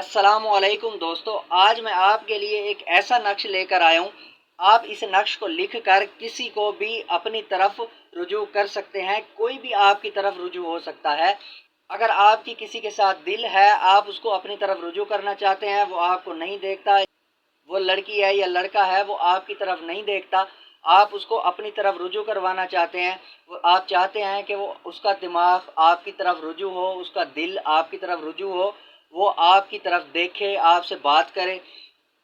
अस्सलामुअलैकुम दोस्तों, आज मैं आपके लिए एक ऐसा नक्श लेकर आया हूँ। आप इस नक्श को लिख कर किसी को भी अपनी तरफ रुजू कर सकते हैं। कोई भी आपकी तरफ रुजू हो सकता है। अगर आपकी किसी के साथ दिल है, आप उसको अपनी तरफ रुजू करना चाहते हैं, वो आपको नहीं देखता, वो लड़की है या लड़का है वो आपकी तरफ नहीं देखता, आप उसको अपनी तरफ रुजू करवाना चाहते हैं। वो आप चाहते हैं कि वो उसका दिमाग आपकी तरफ रुजू हो, उसका दिल आपकी तरफ रुजू हो, वो आपकी तरफ देखे, आपसे बात करे,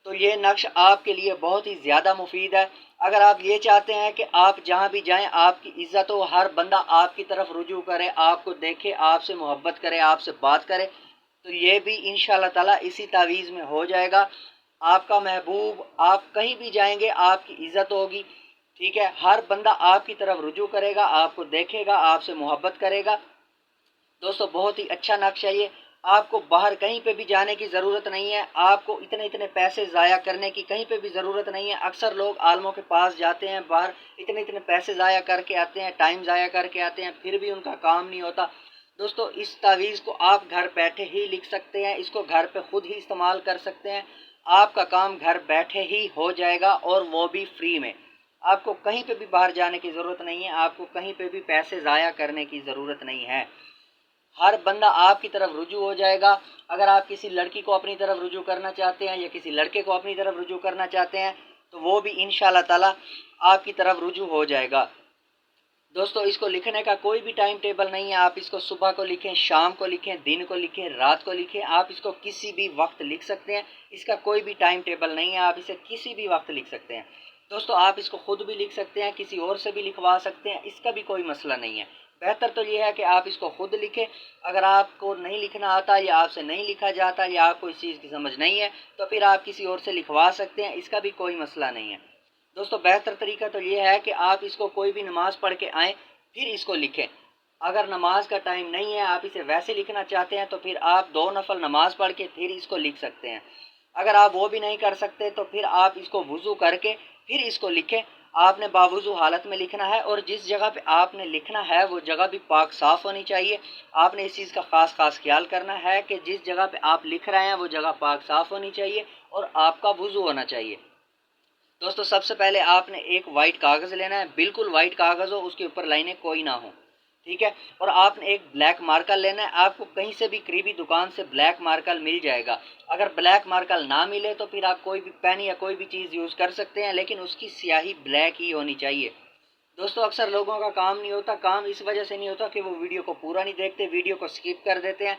तो ये नक्श आपके लिए बहुत ही ज़्यादा मुफीद है। अगर आप ये चाहते हैं कि आप जहाँ भी जाएं आपकी इज़्ज़त हो, हर बंदा आपकी तरफ रुजू करे, आपको देखे, आपसे मोहब्बत करे, आपसे बात करे, तो ये भी इंशाअल्लाह ताला इसी तावीज़ में हो जाएगा। आपका महबूब, आप कहीं भी जाएंगे आपकी इज़्ज़त होगी। ठीक है, हर बंदा आपकी तरफ रुजू करेगा, आपको देखेगा, आपसे मोहब्बत करेगा। दोस्तों बहुत ही अच्छा नक्शा ये। आपको बाहर कहीं पे भी जाने की ज़रूरत नहीं है, आपको इतने इतने पैसे ज़ाया करने की कहीं पे भी ज़रूरत नहीं है। अक्सर लोग आलमों के पास जाते हैं, बाहर इतने इतने पैसे ज़ाया करके आते हैं, टाइम ज़ाया करके आते हैं, फिर भी उनका काम नहीं होता। दोस्तों इस तावीज़ को आप घर बैठे ही लिख सकते हैं, इसको घर पे खुद ही इस्तेमाल कर सकते हैं। आपका काम घर बैठे ही हो जाएगा और वो भी फ्री में। आपको कहीं पे भी बाहर जाने की ज़रूरत नहीं है, आपको कहीं पे भी पैसे ज़ाया करने की ज़रूरत नहीं है। हर बंदा आपकी तरफ रुजू हो जाएगा। अगर आप किसी लड़की को अपनी तरफ रुजू करना चाहते हैं या किसी लड़के को अपनी तरफ रुजू करना चाहते हैं, तो वो भी इंशाअल्लाह ताला आपकी तरफ रुजू हो जाएगा। दोस्तों इसको लिखने का कोई भी टाइम टेबल नहीं है। आप इसको सुबह को लिखें, शाम को लिखें, दिन को लिखें, रात को लिखें, आप इसको किसी भी वक्त लिख सकते हैं। इसका कोई भी टाइम टेबल नहीं है, आप इसे किसी भी वक्त लिख सकते हैं। दोस्तों आप इसको खुद भी लिख सकते हैं, किसी और से भी लिखवा सकते हैं, इसका भी कोई मसला नहीं है। बेहतर तो ये है कि आप इसको खुद लिखें। अगर आपको नहीं लिखना आता या आपसे नहीं लिखा जाता या आपको इस चीज़ की समझ नहीं है, तो फिर आप किसी और से लिखवा सकते हैं, इसका भी कोई मसला नहीं है। दोस्तों बेहतर तरीका तो ये है कि आप इसको कोई भी नमाज़ पढ़ के आएँ, फिर इसको लिखें। अगर नमाज का टाइम नहीं है, आप इसे वैसे लिखना चाहते हैं, तो फिर आप 2 नफल नमाज पढ़ के फिर इसको लिख सकते हैं। अगर आप वो भी नहीं कर सकते, तो फिर आप इसको वुज़ू करके फिर इसको लिखें। आपने बावुज़ू हालत में लिखना है और जिस जगह पे आपने लिखना है वो जगह भी पाक साफ़ होनी चाहिए। आपने इस चीज़ का ख़ास ख्याल करना है कि जिस जगह पे आप लिख रहे हैं वो जगह पाक साफ़ होनी चाहिए और आपका वुज़ू होना चाहिए। दोस्तों सबसे पहले आपने एक वाइट कागज़ लेना है, बिल्कुल वाइट कागज़ हो, उसके ऊपर लाइनें कोई ना हो। ठीक है, और आपने एक ब्लैक मार्कर लेना है। आपको कहीं से भी करीबी दुकान से ब्लैक मार्कर मिल जाएगा। अगर ब्लैक मार्कर ना मिले तो फिर आप कोई भी पेन या कोई भी चीज़ यूज़ कर सकते हैं, लेकिन उसकी स्याही ब्लैक ही होनी चाहिए। दोस्तों अक्सर लोगों का काम नहीं होता, काम इस वजह से नहीं होता कि वो वीडियो को पूरा नहीं देखते, वीडियो को स्किप कर देते हैं।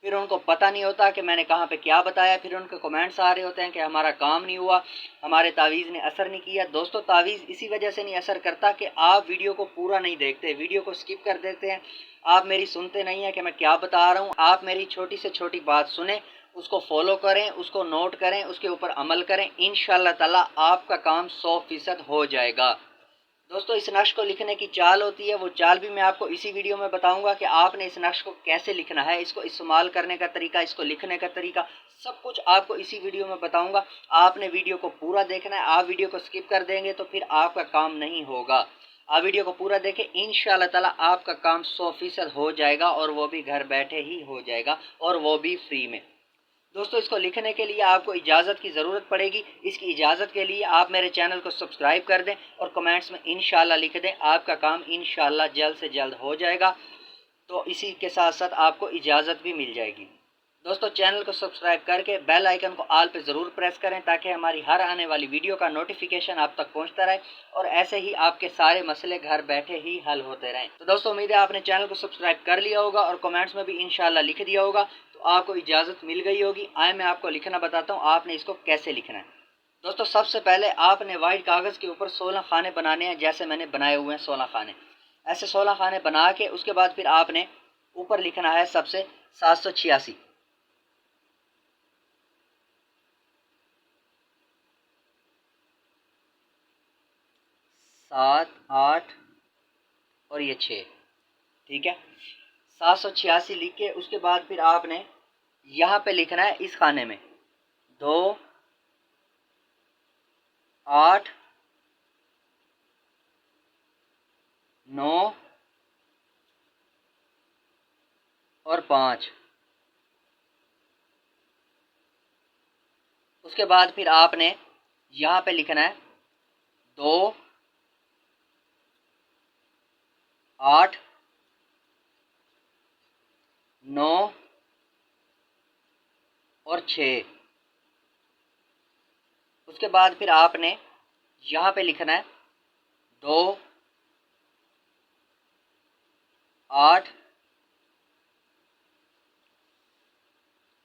फिर उनको पता नहीं होता कि मैंने कहाँ पे क्या बताया, फिर उनके कमेंट्स आ रहे होते हैं कि हमारा काम नहीं हुआ, हमारे तावीज़ ने असर नहीं किया। दोस्तों तावीज़ इसी वजह से नहीं असर करता कि आप वीडियो को पूरा नहीं देखते, वीडियो को स्किप कर देते हैं, आप मेरी सुनते नहीं हैं कि मैं क्या बता रहा हूँ। आप मेरी छोटी से छोटी बात सुने, उसको फॉलो करें, उसको नोट करें, उसके ऊपर अमल करें, इंशाअल्लाह ताला आपका काम 100% हो जाएगा। दोस्तों इस नक्श को लिखने की चाल होती है, वो चाल भी मैं आपको इसी वीडियो में बताऊंगा कि आपने इस नक्श को कैसे लिखना है, इसको इस्तेमाल करने का तरीका, इसको लिखने का तरीका, सब कुछ आपको इसी वीडियो में बताऊंगा। आपने वीडियो को पूरा देखना है। आप वीडियो को स्किप कर देंगे तो फिर आपका काम नहीं होगा। आप वीडियो को पूरा देखें, इंशाअल्लाह ताला आपका काम 100% हो जाएगा और वो भी घर बैठे ही हो जाएगा और वो भी फ्री में। दोस्तों इसको लिखने के लिए आपको इजाज़त की ज़रूरत पड़ेगी। इसकी इजाज़त के लिए आप मेरे चैनल को सब्सक्राइब कर दें और कमेंट्स में इंशाअल्लाह लिख दें। आपका काम इंशाअल्लाह जल्द से जल्द हो जाएगा। तो इसी के साथ साथ आपको इजाज़त भी मिल जाएगी। दोस्तों चैनल को सब्सक्राइब करके बेल आइकन को ऑल पे ज़रूर प्रेस करें ताकि हमारी हर आने वाली वीडियो का नोटिफिकेशन आप तक पहुंचता रहे और ऐसे ही आपके सारे मसले घर बैठे ही हल होते रहें। तो दोस्तों उम्मीद है आपने चैनल को सब्सक्राइब कर लिया होगा और कमेंट्स में भी इंशाअल्लाह लिख दिया होगा, तो आपको इजाज़त मिल गई होगी। आए मैं आपको लिखना बताता हूँ आपने इसको कैसे लिखना है। दोस्तों सबसे पहले आपने वाइट कागज़ के ऊपर 16 खाने बनाने हैं, जैसे मैंने बनाए हुए हैं 16 खाने। ऐसे 16 खाने बना के उसके बाद फिर आपने ऊपर लिखना है सबसे 786। 7, 8 और ये 6। ठीक है, 786 लिख के उसके बाद फिर आपने यहाँ पे लिखना है इस खाने में 2, 8, 9 और 5। اس کے بعد پھر آپ نے یہاں پہ لکھنا ہے 2 8 9 اور 6۔ اس کے بعد پھر آپ نے یہاں پہ لکھنا ہے 2 8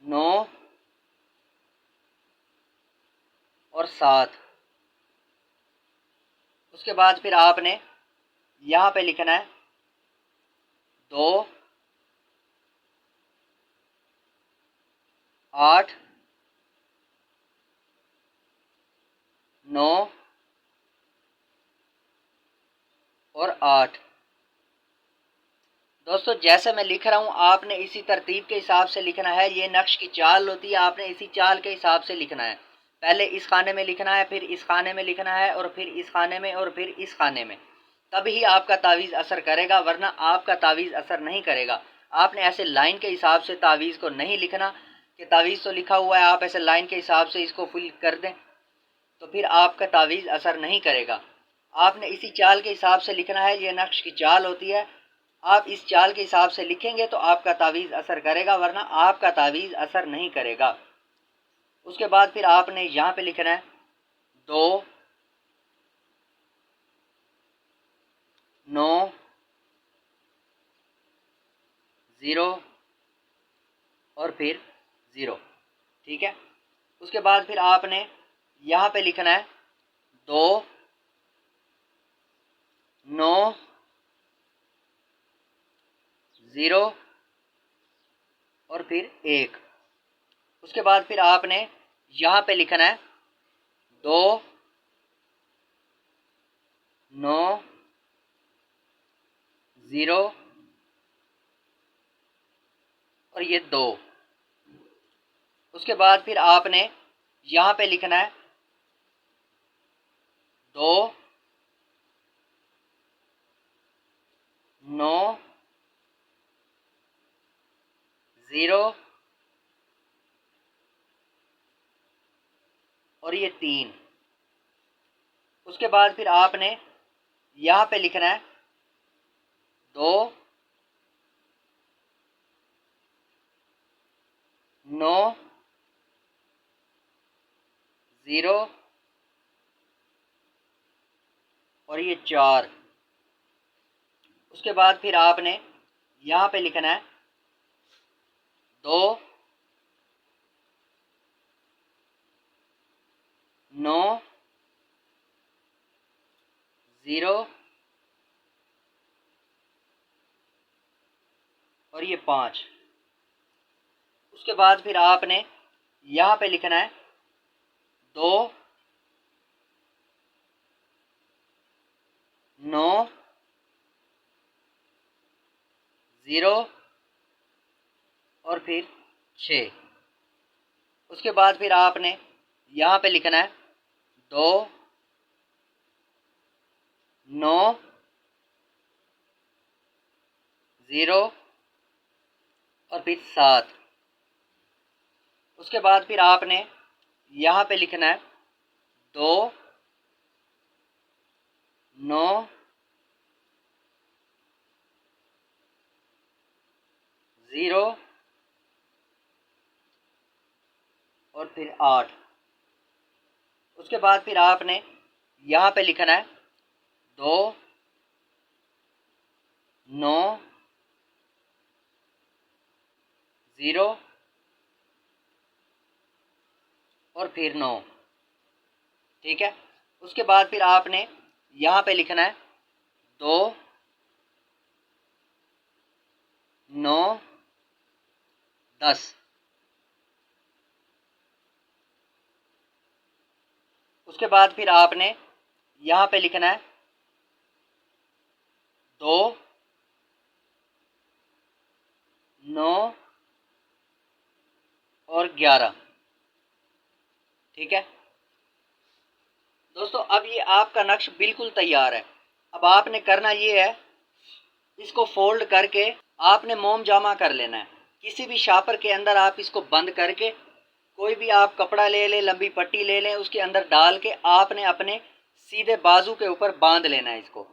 9 اور 7۔ اس کے بعد پھر آپ نے یہاں پہ لکھنا ہے 2 8 9 اور 8۔ دوستو جیسے میں لکھ رہا ہوں آپ نے اسی ترتیب کے حساب سے لکھنا ہے، یہ نقش کی چال ہوتی ہے، آپ نے اسی چال کے حساب سے لکھنا ہے۔ پہلے اس خانے میں لکھنا ہے، پھر اس خانے میں لکھنا ہے، اور پھر اس خانے میں، اور پھر اس خانے میں، تب ہی آپ کا تعویذ اثر کرے گا، ورنہ آپ کا تعویذ اثر نہیں کرے گا۔ آپ نے ایسے لائن کے حساب سے تعویذ کو نہیں لکھنا کہ تعویذ تو لکھا ہوا ہے، آپ ایسے لائن کے حساب سے اس کو فل کر دیں تو پھر آپ کا تعویذ اثر نہیں کرے گا۔ آپ نے اسی چال کے حساب سے لکھنا ہے، یہ نقش کی چال ہوتی ہے، آپ اس چال کے حساب سے لکھیں گے تو آپ کا تعویذ اثر کرے گا، ورنہ آپ کا تعویذ اثر نہیں کرے گا۔ اس کے بعد پھر آپ نے یہاں پہ لکھنا ہے 2 9 0 اور پھر 0، ٹھیک ہے۔ اس کے بعد پھر آپ نے یہاں پہ لکھنا ہے 2 9 0 اور پھر 1۔ اس کے بعد پھر آپ نے یہاں پہ لکھنا ہے 2 9 0 اور یہ 2۔ اس کے بعد پھر آپ نے یہاں پہ لکھنا ہے 2 9 0 اور یہ 3۔ اس کے بعد پھر آپ نے یہاں پہ لکھنا ہے 2 9 0 اور یہ 4۔ اس کے بعد پھر آپ نے یہاں پہ لکھنا ہے 2 9 0 اور یہ 5۔ اس کے بعد پھر آپ نے یہاں پہ لکھنا ہے 2 9 0 اور پھر 6۔ اس کے بعد پھر آپ نے یہاں پہ لکھنا ہے 2 9 0 اور پھر 7۔ اس کے بعد پھر آپ نے یہاں پہ لکھنا ہے 2 9 0 اور پھر 8۔ اس کے بعد پھر آپ نے یہاں پہ لکھنا ہے 2 9 0 اور پھر 9، ٹھیک ہے۔ اس کے بعد پھر آپ نے یہاں پہ لکھنا ہے 2 9 10۔ اس کے بعد پھر آپ نے یہاں پہ لکھنا ہے 2 9 اور 11، ٹھیک ہے دوستو۔ اب یہ آپ کا نقش بالکل تیار ہے۔ اب آپ نے کرنا یہ ہے، اس کو فولڈ کر کے آپ نے موم جامع کر لینا ہے، کسی بھی شاپر کے اندر آپ اس کو بند کر کے कोई भी आप कपड़ा ले लें, लंबी पट्टी ले लें, उसके अंदर डाल के आपने अपने सीधे बाजू के ऊपर बांध लेना है इसको।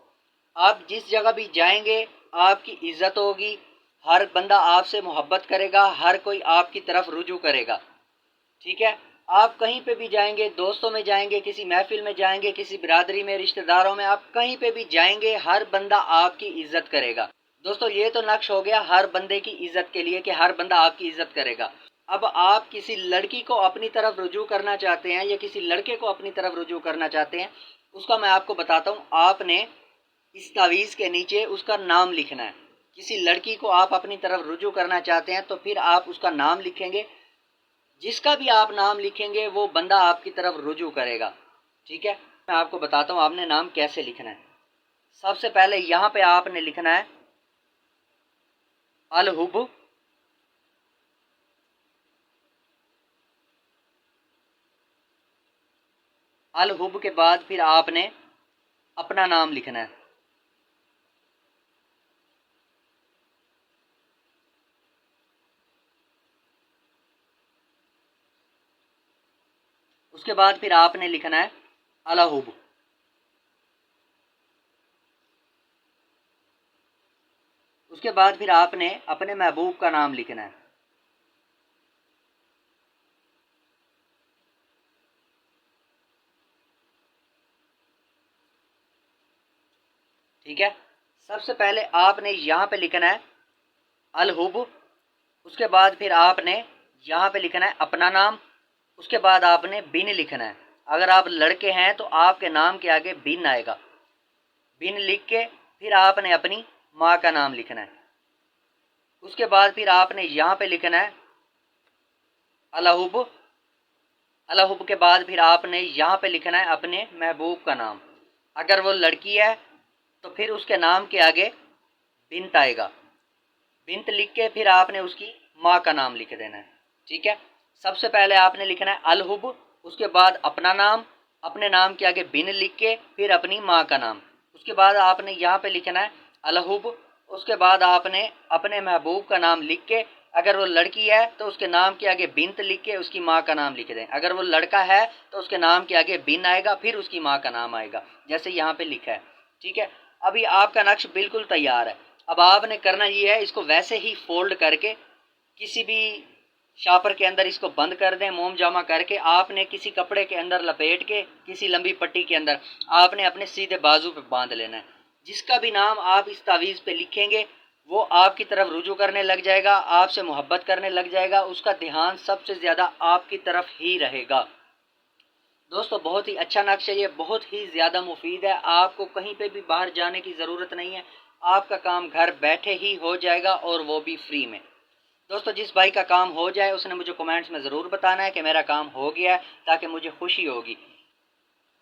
आप जिस जगह भी जाएंगे आपकी इज्जत होगी, हर बंदा आपसे मोहब्बत करेगा, हर कोई आपकी तरफ रुजू करेगा। ठीक है, आप कहीं पे भी जाएंगे, दोस्तों में जाएंगे, किसी महफिल में जाएंगे, किसी बिरादरी में, रिश्तेदारों में, आप कहीं पे भी जाएंगे हर बंदा आपकी इज्जत करेगा। दोस्तों ये तो नक्श हो गया हर बंदे की इज्जत के लिए कि हर बंदा आपकी इज्जत करेगा। अब आप किसी लड़की को अपनी तरफ रुजू करना चाहते हैं या किसी लड़के को अपनी तरफ रुजू करना चाहते हैं, उसका मैं आपको बताता हूँ। आपने इस तावीज़ के नीचे उसका नाम लिखना है। किसी लड़की को आप अपनी तरफ रुजू करना चाहते हैं तो फिर आप उसका नाम लिखेंगे। जिसका भी आप नाम लिखेंगे वो बंदा आपकी तरफ रुजू करेगा। ठीक है, मैं आपको बताता हूँ आपने नाम कैसे लिखना है। सबसे पहले यहाँ पे आपने लिखना है अल हुब, अल हुब के बाद फिर आपने अपना नाम लिखना है। उसके बाद फिर आपने लिखना है अला हुब। उसके बाद फिर आपने अपने महबूब का नाम लिखना है। ठीक है, सबसे पहले आपने यहाँ पे लिखना है अल हुब। उसके बाद फिर आपने यहाँ पे लिखना है अपना नाम। उसके बाद आपने बिन लिखना है। अगर आप लड़के हैं तो आपके नाम के आगे बिन आएगा। बिन लिख के फिर आपने अपनी माँ का नाम लिखना है। उसके बाद फिर आपने यहाँ पे लिखना है अलहुब। अलहुब के बाद फिर आपने यहाँ पे लिखना है अपने महबूब का नाम। अगर वो लड़की है तो फिर उसके नाम के आगे बिनत आएगा। बिनत लिख के फिर आपने उसकी माँ का नाम लिख देना है। ठीक है, सबसे पहले आपने लिखना है अलहुब, उसके बाद अपना नाम, अपने नाम के आगे बिन लिख के फिर अपनी माँ का नाम। उसके बाद आपने यहाँ पे लिखना है अलहुब। उसके बाद आपने अपने महबूब का नाम लिख के, अगर वो लड़की है तो उसके नाम के आगे बिनत लिख के उसकी माँ का नाम लिख दें। अगर वो लड़का है तो उसके नाम के आगे बिन आएगा फिर उसकी माँ का नाम आएगा, जैसे यहाँ पे लिखा है। ठीक है, अभी आपका नक्श बिल्कुल तैयार है। अब आपने करना ये है, इसको वैसे ही फोल्ड करके किसी भी शापर के अंदर इसको बंद कर दें, मोम जामा करके आपने किसी कपड़े के अंदर लपेट के किसी लंबी पट्टी के अंदर आपने अपने सीधे बाजू पे बांध लेना है। जिसका भी नाम आप इस तावीज़ पे लिखेंगे वो आपकी तरफ रुजू करने लग जाएगा, आपसे मोहब्बत करने लग जाएगा, उसका ध्यान सबसे ज़्यादा आपकी तरफ ही रहेगा। दोस्तों बहुत ही अच्छा नक्श है ये, बहुत ही ज़्यादा मुफीद है। आपको कहीं पे भी बाहर जाने की ज़रूरत नहीं है, आपका काम घर बैठे ही हो जाएगा और वो भी फ्री में। दोस्तों जिस भाई का काम हो जाए उसने मुझे कमेंट्स में ज़रूर बताना है कि मेरा काम हो गया है, ताकि मुझे खुशी होगी।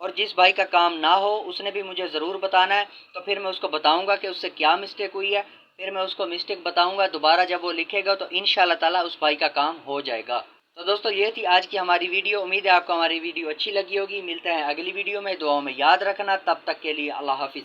और जिस भाई का काम ना हो उसने भी मुझे ज़रूर बताना है, तो फिर मैं उसको बताऊंगा कि उससे क्या मिस्टेक हुई है। फिर मैं उसको मिस्टेक बताऊंगा, दोबारा जब वो लिखेगा तो इंशाअल्लाह ताला उस भाई का काम हो जाएगा। तो दोस्तों ये थी आज की हमारी वीडियो। उम्मीद है आपको हमारी वीडियो अच्छी लगी होगी। मिलते हैं अगली वीडियो में, दुआओं में याद रखना। तब तक के लिए अल्लाह हाफिज़।